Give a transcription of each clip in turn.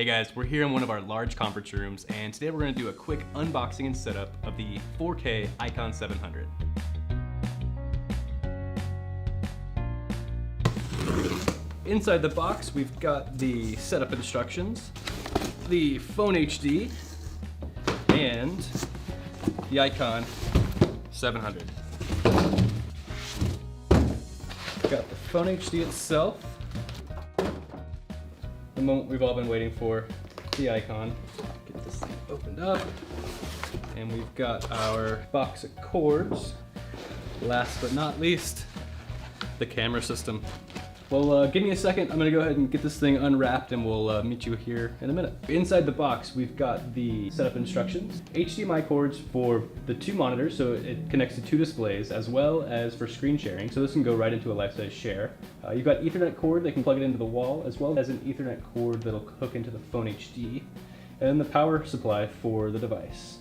Hey guys, we're here in one of our large conference rooms, and today we're going to do a quick unboxing and setup of the 4K Icon 700. Inside the box, we've got the setup instructions, the Phone HD, and the Icon 700. Got the Phone HD itself, the moment we've all been waiting for, the Icon. Get this thing opened up, and we've got our box of cords. Last but not least, the camera system. Well, give me a second. I'm gonna go ahead and get this thing unwrapped, and we'll meet you here in a minute. Inside the box, we've got the setup instructions, HDMI cords for the two monitors, so it connects to two displays, as well as for screen sharing, so this can go right into a life-size share. You've got Ethernet cord that can plug it into the wall, as well as an Ethernet cord that'll hook into the Phone HD, and the power supply for the device.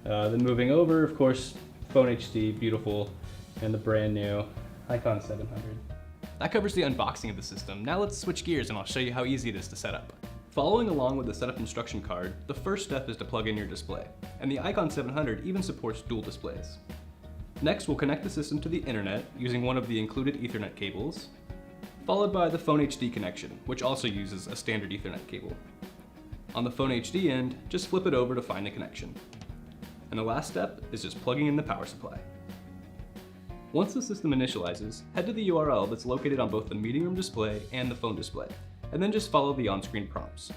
Then moving over, of course, Phone HD, beautiful, and the brand new Icon 700. That covers the unboxing of the system. Now let's switch gears and I'll show you how easy it is to set up. Following along with the setup instruction card, the first step is to plug in your display, and the Icon 700 even supports dual displays. Next, we'll connect the system to the internet using one of the included Ethernet cables, followed by the Phone HD connection, which also uses a standard Ethernet cable. On the Phone HD end, just flip it over to find the connection. And the last step is just plugging in the power supply. Once the system initializes, head to the URL that's located on both the meeting room display and the phone display, and then just follow the on-screen prompts.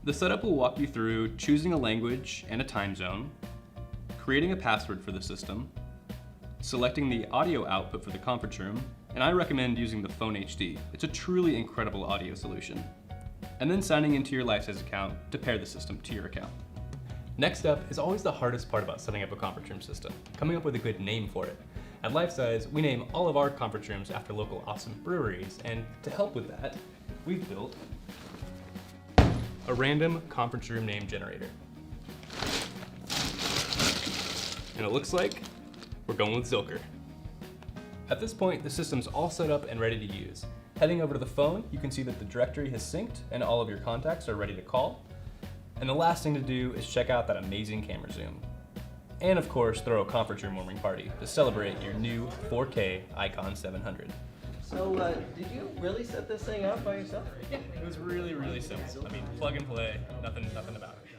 The setup will walk you through choosing a language and a time zone, creating a password for the system, selecting the audio output for the conference room, and I recommend using the Phone HD. It's a truly incredible audio solution. And then signing into your Lifesize account to pair the system to your account. Next up is always the hardest part about setting up a conference room system, coming up with a good name for it. At Lifesize, we name all of our conference rooms after local awesome breweries, and to help with that, we've built a random conference room name generator. And it looks like we're going with Zilker. At this point, the system's all set up and ready to use. Heading over to the phone, you can see that the directory has synced and all of your contacts are ready to call. And the last thing to do is check out that amazing camera zoom. And of course, throw a conference room warming party to celebrate your new 4K Icon 700. So, did you really set this thing up by yourself? Yeah, it was really simple. I mean, plug and play, nothing about it.